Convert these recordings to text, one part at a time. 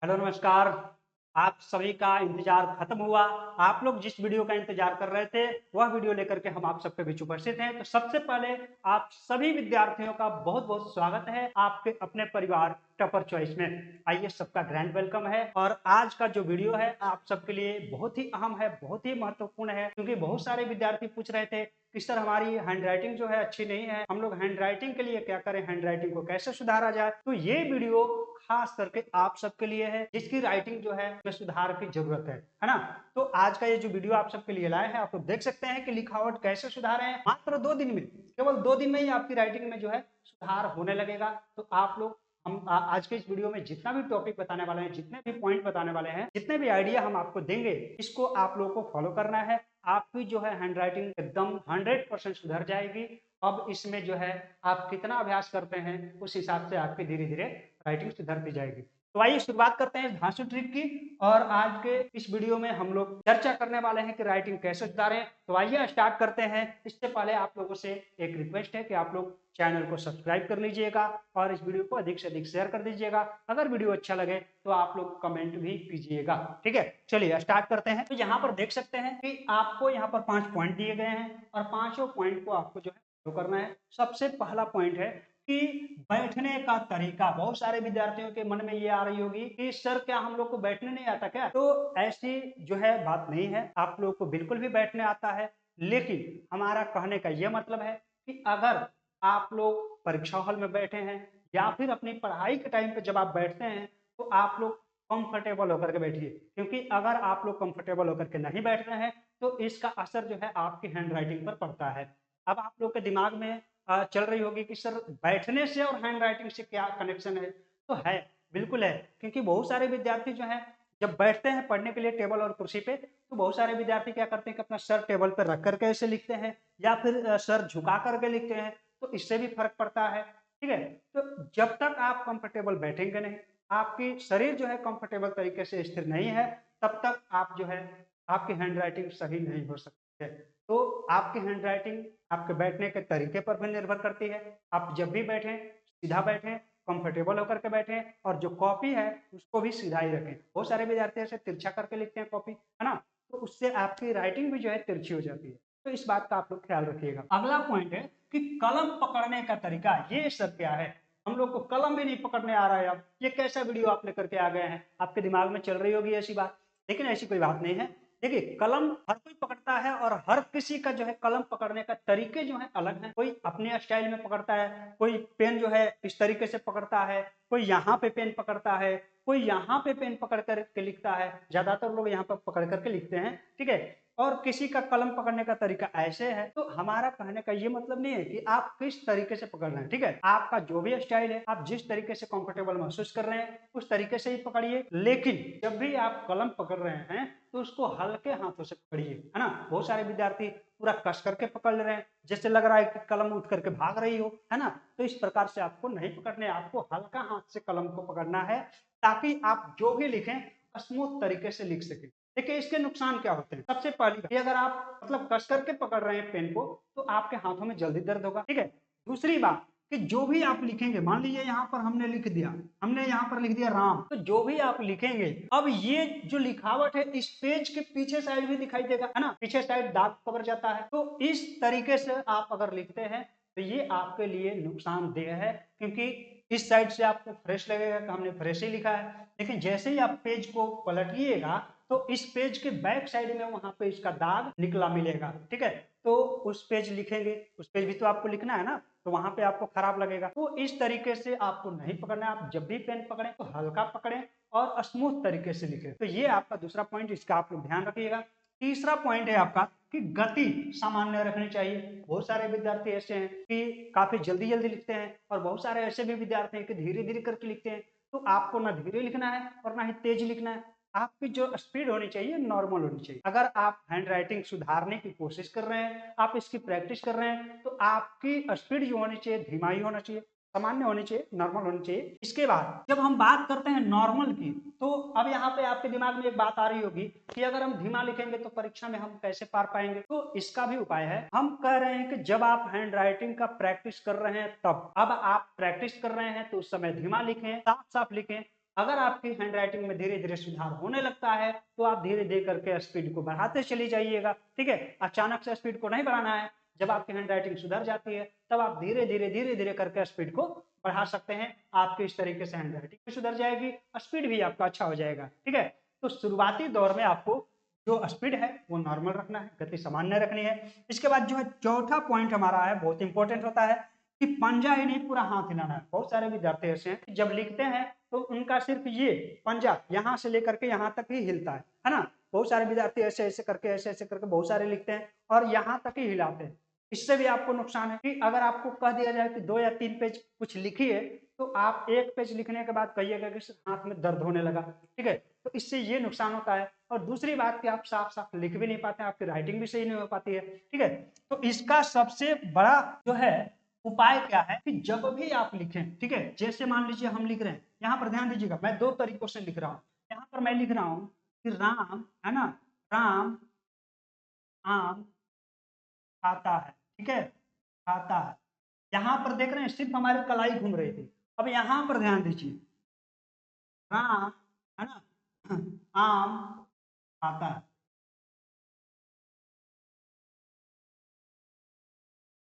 Hello नमस्कार। आप सभी का इंतजार खत्म हुआ। आप लोग जिस वीडियो का इंतजार कर रहे थे वह वीडियो लेकर के हम आप सबके बीच उपस्थित हैं। तो सबसे पहले आप सभी विद्यार्थियों का बहुत बहुत स्वागत है आपके अपने परिवार टॉपर चॉइस में। आइए, सबका ग्रैंड वेलकम है। और आज का जो वीडियो है आप सबके लिए बहुत ही अहम है, बहुत ही महत्वपूर्ण है, क्योंकि बहुत सारे विद्यार्थी पूछ रहे थे कि सर हमारी हैंड राइटिंग जो है अच्छी नहीं है, हम लोग हैंड राइटिंग के लिए क्या करें, हैंड राइटिंग को कैसे सुधारा जाए। तो ये वीडियो खास करके आप सबके लिए है जिसकी राइटिंग जो है में सुधार की जरूरत है ना। तो आज का ये जो वीडियो आप सबके लिए लाए हैं, आप लोग देख सकते हैं कि लिखावट कैसे सुधारे हैं। मात्र 2 दिन में, केवल 2 दिन में ही आपकी राइटिंग में जो है सुधार होने लगेगा। तो आप लोग हम आज के इस वीडियो में जितना भी टॉपिक बताने वाले हैं, जितने भी पॉइंट बताने वाले हैं, जितने भी आइडिया हम आपको देंगे, इसको आप लोगों को फॉलो करना है। आपकी जो है हैंड राइटिंग एकदम 100% सुधर जाएगी। अब इसमें जो है आप कितना अभ्यास करते हैं उस हिसाब से आपकी धीरे धीरे राइटिंग सुधरती जाएगी। तो आइए शुरुआत करते हैं धांसू ट्रिक की। और आज के इस वीडियो में हम लोग चर्चा करने वाले हैं कि राइटिंग कैसे सुधारें। तो आइए स्टार्ट करते हैं। इससे पहले आप लोगों से एक रिक्वेस्ट है कि आप लोग चैनल को सब्सक्राइब कर लीजिएगा और इस वीडियो को अधिक से अधिक शेयर कर दीजिएगा। अगर वीडियो अच्छा लगे तो आप लोग कमेंट भी कीजिएगा। ठीक है, चलिए स्टार्ट करते हैं। तो यहाँ पर देख सकते हैं कि आपको यहाँ पर 5 पॉइंट दिए गए हैं और पांचों पॉइंट को आपको जो है फॉलो करना है। सबसे पहला पॉइंट है कि बैठने का तरीका। बहुत सारे विद्यार्थियों के मन में ये आ रही होगी कि सर क्या हम लोग को बैठने नहीं आता क्या। तो ऐसी जो है बात नहीं है, आप लोग को बिल्कुल भी बैठने आता है। लेकिन हमारा कहने का यह मतलब है कि अगर आप लोग परीक्षा हॉल में बैठे हैं या फिर अपनी पढ़ाई के टाइम पे जब आप बैठते हैं तो आप लोग कंफर्टेबल होकर के बैठिए। क्योंकि अगर आप लोग कंफर्टेबल होकर के नहीं बैठ रहे हैं तो इसका असर जो है आपकी हैंड राइटिंग पर पड़ता है। अब आप लोग के दिमाग में चल रही होगी कि सर बैठने से और हैंड राइटिंग से क्या कनेक्शन है। तो है, बिल्कुल है। क्योंकि बहुत सारे विद्यार्थी जो है जब बैठते हैं पढ़ने के लिए टेबल और कुर्सी पे, तो बहुत सारे विद्यार्थी क्या करते हैं कि अपना सर टेबल पर रख करके ऐसे लिखते हैं या फिर सर झुका करके लिखते हैं। तो इससे भी फर्क पड़ता है। ठीक है, तो जब तक आप कंफर्टेबल बैठेंगे नहीं, आपकी शरीर जो है कंफर्टेबल तरीके से स्थिर नहीं है, तब तक आप जो है आपकी हैंड राइटिंग सही नहीं हो सकती है। तो आपकी हैंड राइटिंग आपके बैठने के तरीके पर भी निर्भर करती है। आप जब भी बैठें सीधा बैठें, कंफर्टेबल होकर के बैठें और जो कॉपी है उसको भी सीधा ही रखें। बहुत सारे विद्यार्थी ऐसे तिरछा करके लिखते हैं कॉपी, है ना। तो उससे आपकी राइटिंग भी जो है तिरछी हो जाती है। तो इस बात का आप लोग ख्याल रखिएगा। अगला पॉइंट है कि कलम पकड़ने का तरीका। ये सब क्या है, हम लोग को कलम भी नहीं पकड़ने आ रहा है। अब ये कैसा वीडियो आप लेकर के आ गए हैं, आपके दिमाग में चल रही होगी ऐसी बात। लेकिन ऐसी कोई बात नहीं है। देखिए, कलम हर कोई पकड़ता है और हर किसी का जो है कलम पकड़ने का तरीके जो है अलग है। कोई अपने स्टाइल में पकड़ता है, कोई पेन जो है इस तरीके से पकड़ता है, कोई यहाँ पे पेन पकड़ता है, कोई यहाँ पे पेन पकड़ करके लिखता है। ज्यादातर लोग यहाँ पर पकड़ करके लिखते हैं। ठीक है, और किसी का कलम पकड़ने का तरीका ऐसे है। तो हमारा कहने का ये मतलब नहीं है कि आप किस तरीके से पकड़ रहे हैं। ठीक है, आपका जो भी स्टाइल है, आप जिस तरीके से कंफर्टेबल महसूस कर रहे हैं उस तरीके से ही पकड़िए। लेकिन जब भी आप कलम पकड़ रहे हैं तो उसको हल्के हाथों से पकड़िए, है ना। बहुत सारे विद्यार्थी पूरा कस करके पकड़ ले रहे हैं, जैसे लग रहा है कि कलम उठ करके भाग रही हो, है ना। तो इस प्रकार से आपको नहीं पकड़ने, आपको हल्का हाथ से कलम को पकड़ना है ताकि आप जो भी लिखें स्मूथ तरीके से लिख सकें। देखिए, इसके नुकसान क्या होते हैं। सबसे पहली बात, अगर आप मतलब कस करके पकड़ रहे हैं पेन को तो आपके हाथों में जल्दी दर्द होगा। ठीक है, दूसरी बात कि जो भी आप लिखेंगे, मान लीजिए यहाँ पर हमने लिख दिया, हमने यहाँ पर लिख दिया राम, तो जो भी आप लिखेंगे, अब ये जो लिखावट है इस पेज के पीछे साइड भी दिखाई देगा, है ना। पीछे साइड दाग कवर जाता है। तो इस तरीके से आप अगर लिखते हैं तो ये आपके लिए नुकसानदेह है। क्योंकि इस साइड से आपको फ्रेश लगेगा कि हमने फ्रेश ही लिखा है, लेकिन जैसे ही आप पेज को पलटिएगा तो इस पेज के बैक साइड में वहां पे इसका दाग निकला मिलेगा। ठीक है, तो उस पेज लिखेंगे, उस पेज भी तो आपको लिखना है ना, तो वहां पे आपको खराब लगेगा। तो इस तरीके से आपको नहीं पकड़ना है। आप जब भी पेन पकड़ें तो हल्का पकड़ें और स्मूथ तरीके से लिखें। तो ये आपका दूसरा पॉइंट, इसका आप लोग ध्यान रखिएगा। तीसरा पॉइंट है आपका कि गति सामान्य रखनी चाहिए। बहुत सारे विद्यार्थी ऐसे हैं कि काफी जल्दी जल्दी लिखते हैं और बहुत सारे ऐसे भी विद्यार्थी हैं कि धीरे धीरे करके लिखते हैं। तो आपको ना धीरे लिखना है और ना ही तेज लिखना है। आपकी जो स्पीड होनी चाहिए नॉर्मल होनी चाहिए। अगर आप हैंड राइटिंग सुधारने की कोशिश कर रहे हैं, आप इसकी प्रैक्टिस कर रहे हैं, तो आपकी स्पीड जो होनी चाहिए धीमा ही होना चाहिए, सामान्य होनी चाहिए, नॉर्मल होनी चाहिए। इसके बाद जब हम बात करते हैं नॉर्मल की, तो अब यहाँ पे आपके दिमाग में एक बात आ रही होगी कि अगर हम धीमा लिखेंगे तो परीक्षा में हम कैसे पार पाएंगे। तो इसका भी उपाय है। हम कह रहे हैं कि जब आप हैंड राइटिंग का प्रैक्टिस कर रहे हैं तब, अब आप प्रैक्टिस कर रहे हैं तो उस समय धीमा लिखें, साफ साफ लिखें। अगर आपकी हैंड राइटिंग में धीरे धीरे सुधार होने लगता है तो आप धीरे धीरे करके स्पीड को बढ़ाते चली जाइएगा। ठीक है, अचानक से स्पीड को नहीं बढ़ाना है। जब आपकी हैंड राइटिंग सुधर जाती है तब आप धीरे धीरे करके स्पीड को बढ़ा सकते हैं। आपकी इस तरीके से हैंड राइटिंग भी सुधर जाएगी, स्पीड भी आपका अच्छा हो जाएगा। ठीक है, तो शुरुआती दौर में आपको जो स्पीड है वो नॉर्मल रखना है, गति सामान्य रखनी है। इसके बाद जो है चौथा पॉइंट हमारा है, बहुत इंपॉर्टेंट होता है कि पंजा ही नहीं पूरा हाथ हिलाना है। बहुत सारे विद्यार्थी ऐसे हैं जब लिखते हैं तो उनका सिर्फ ये पंजा यहाँ से लेकर के यहाँ तक ही हिलता है ना। बहुत सारे विद्यार्थी ऐसे ऐसे करके बहुत सारे लिखते हैं और यहाँ तक ही हिलाते हैं। इससे भी आपको नुकसान है कि अगर आपको कह दिया जाए कि 2 या 3 पेज कुछ लिखिए तो आप 1 पेज लिखने के बाद कहिएगा कि हाथ में दर्द होने लगा। ठीक है, तो इससे ये नुकसान होता है। और दूसरी बात कि आप साफ साफ लिख भी नहीं पाते, आपकी राइटिंग भी सही नहीं हो पाती है। ठीक है, तो इसका सबसे बड़ा जो है उपाय क्या है कि जब भी आप लिखें, ठीक है, जैसे मान लीजिए हम लिख रहे हैं, यहाँ पर ध्यान दीजिएगा, मैं 2 तरीकों से लिख रहा हूँ। यहाँ पर मैं लिख रहा हूँ कि राम, है ना, राम आम खाता है। ठीक है, खाता है। यहाँ पर देख रहे हैं सिर्फ हमारी कलाई घूम रही थी। अब यहाँ पर ध्यान दीजिए, राम, है ना, आम खाता है,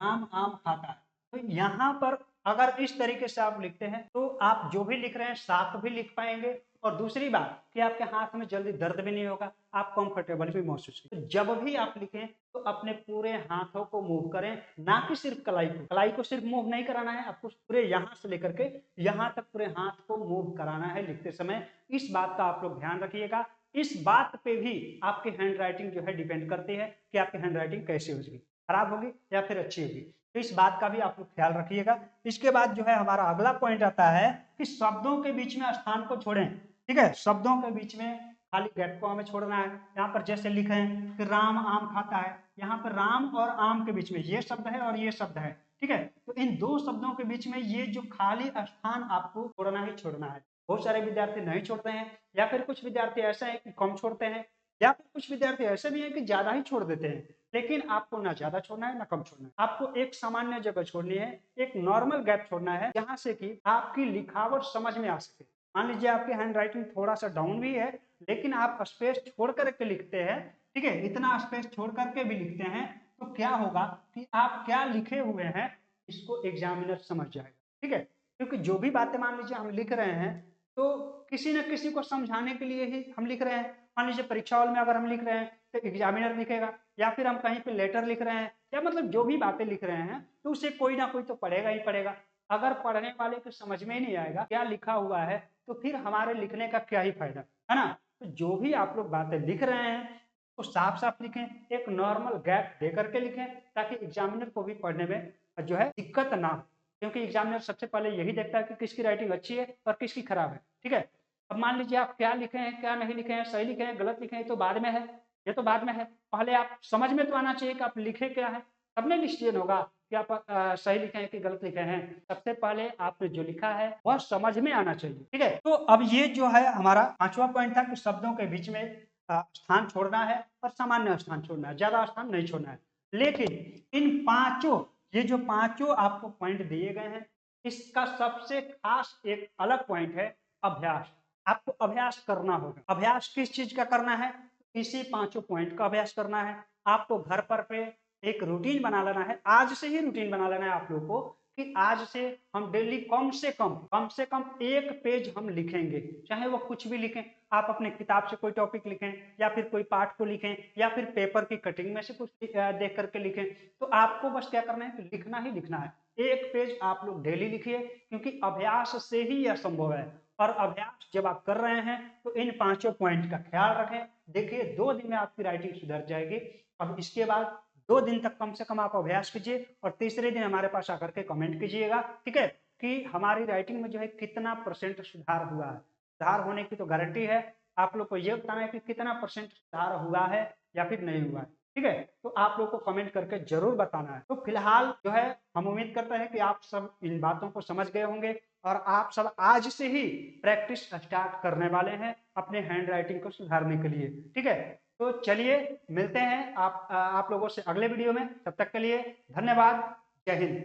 आम आम खाता है। तो यहाँ पर अगर इस तरीके से आप लिखते हैं तो आप जो भी लिख रहे हैं साफ भी लिख पाएंगे। और दूसरी बात कि आपके हाथ में जल्दी दर्द भी नहीं होगा, आप कंफर्टेबल भी महसूस करेंगे। तो जब भी आप लिखें तो अपने पूरे हाथों को मूव करें, ना कि सिर्फ कलाई को। कलाई को सिर्फ मूव नहीं कराना है, आपको पूरे यहाँ से लेकर के यहाँ तक पूरे हाथ को मूव कराना है लिखते समय। इस बात का आप लोग ध्यान रखिएगा। इस बात पे भी आपकी हैंड राइटिंग जो है डिपेंड करती है कि आपकी हैंड राइटिंग कैसी होगी, खराब होगी या फिर अच्छी होगी। तो इस बात का भी आप लोग ख्याल रखिएगा। इसके बाद जो है हमारा अगला पॉइंट आता है कि शब्दों के बीच में स्थान को छोड़ें। ठीक है, शब्दों के बीच में खाली गैप को हमें छोड़ना है। यहाँ पर जैसे लिखे हैं कि राम आम खाता है, यहाँ पर राम और आम के बीच में ये शब्द है और ये शब्द है। ठीक है, तो इन 2 शब्दों के बीच में ये जो खाली स्थान आपको छोड़ना ही छोड़ना है। बहुत सारे विद्यार्थी नहीं छोड़ते हैं, या फिर कुछ विद्यार्थी ऐसा है कि कम छोड़ते हैं, या फिर कुछ विद्यार्थी ऐसे भी हैं कि ज्यादा ही छोड़ देते हैं। लेकिन आपको ना ज्यादा छोड़ना है ना कम छोड़ना है, आपको एक सामान्य जगह छोड़नी है, एक नॉर्मल गैप छोड़ना है जहां से कि आपकी लिखावट समझ में आ सके। मान लीजिए आपकी हैंड राइटिंग थोड़ा सा डाउन भी है लेकिन आप स्पेस छोड़ करके लिखते हैं, ठीक है, इतना स्पेस छोड़ करके भी लिखते हैं, तो क्या होगा कि आप क्या लिखे हुए हैं इसको एग्जामिनर समझ जाएगा। ठीक है, क्योंकि जो भी बातें मान लीजिए हम लिख रहे हैं तो किसी न किसी को समझाने के लिए ही हम लिख रहे हैं। मान लीजिए परीक्षा हॉल में अगर हम लिख रहे हैं तो एग्जामिनर लिखेगा, या फिर हम कहीं पे लेटर लिख रहे हैं, या मतलब जो भी बातें लिख रहे हैं तो उसे कोई ना कोई तो पढ़ेगा ही पढ़ेगा। अगर पढ़ने वाले को समझ में ही नहीं आएगा क्या लिखा हुआ है तो फिर हमारे लिखने का क्या ही फायदा, है ना। तो जो भी आप लोग बातें लिख रहे हैं तो साफ साफ लिखें, एक नॉर्मल गैप दे करके लिखें, ताकि एग्जामिनर को भी पढ़ने में जो है दिक्कत ना हो। क्योंकि एग्जामिनर सबसे पहले यही देखता है कि किसकी राइटिंग अच्छी है और किसकी खराब है। ठीक है, अब मान लीजिए आप क्या लिखे हैं क्या नहीं लिखे हैं, सही लिखे हैं गलत लिखे हैं, तो बाद में है, ये तो बाद में है। पहले आप समझ में तो आना चाहिए कि आप लिखे क्या है, तब नहीं डिसीजन होगा कि आप सही लिखे हैं कि गलत लिखे हैं। सबसे पहले आपने जो लिखा है वह समझ में आना चाहिए। ठीक है, तो अब ये जो है हमारा 5वां पॉइंट था कि शब्दों के बीच में स्थान छोड़ना है और सामान्य स्थान छोड़ना है, ज्यादा स्थान नहीं छोड़ना है। लेकिन इन पांचों, ये जो पांचों आपको पॉइंट दिए गए हैं, इसका सबसे खास एक अलग पॉइंट है अभ्यास। आपको अभ्यास करना होगा। अभ्यास किस चीज का करना है, इसी पांचों पॉइंट का अभ्यास करना है। आपको घर पर पे एक रूटीन बना लेना है, आज से ही रूटीन बना लेना है आप लोगों को कि आज से हम डेली कम से कम 1 पेज हम लिखेंगे, चाहे वो कुछ भी लिखें। आप अपने किताब से कोई टॉपिक लिखें, या फिर कोई पाठ को लिखें, या फिर पेपर की कटिंग में से कुछ देख करके लिखें। तो आपको बस क्या करना है, लिखना ही लिखना है। 1 पेज आप लोग डेली लिखिए, क्योंकि अभ्यास से ही यह संभव है। और अभ्यास जब आप कर रहे हैं तो इन पांचों पॉइंट का ख्याल रखें। देखिए 2 दिन में आपकी राइटिंग सुधर जाएगी। अब इसके बाद 2 दिन तक कम से कम आप अभ्यास कीजिए और तीसरे दिन हमारे पास आकर के कमेंट कीजिएगा, ठीक है, कि हमारी राइटिंग में जो है कितना % सुधार हुआ है। सुधार होने की तो गारंटी है, आप लोग को ये बताना है कि कितना % सुधार हुआ है या फिर नहीं हुआ है। ठीक है, तो आप लोग को कमेंट करके जरूर बताना है। तो फिलहाल जो है हम उम्मीद करते हैं कि आप सब इन बातों को समझ गए होंगे और आप सब आज से ही प्रैक्टिस स्टार्ट करने वाले हैं अपने हैंड राइटिंग को सुधारने के लिए। ठीक है, तो चलिए मिलते हैं आप लोगों से अगले वीडियो में। तब तक के लिए धन्यवाद। जय हिंद।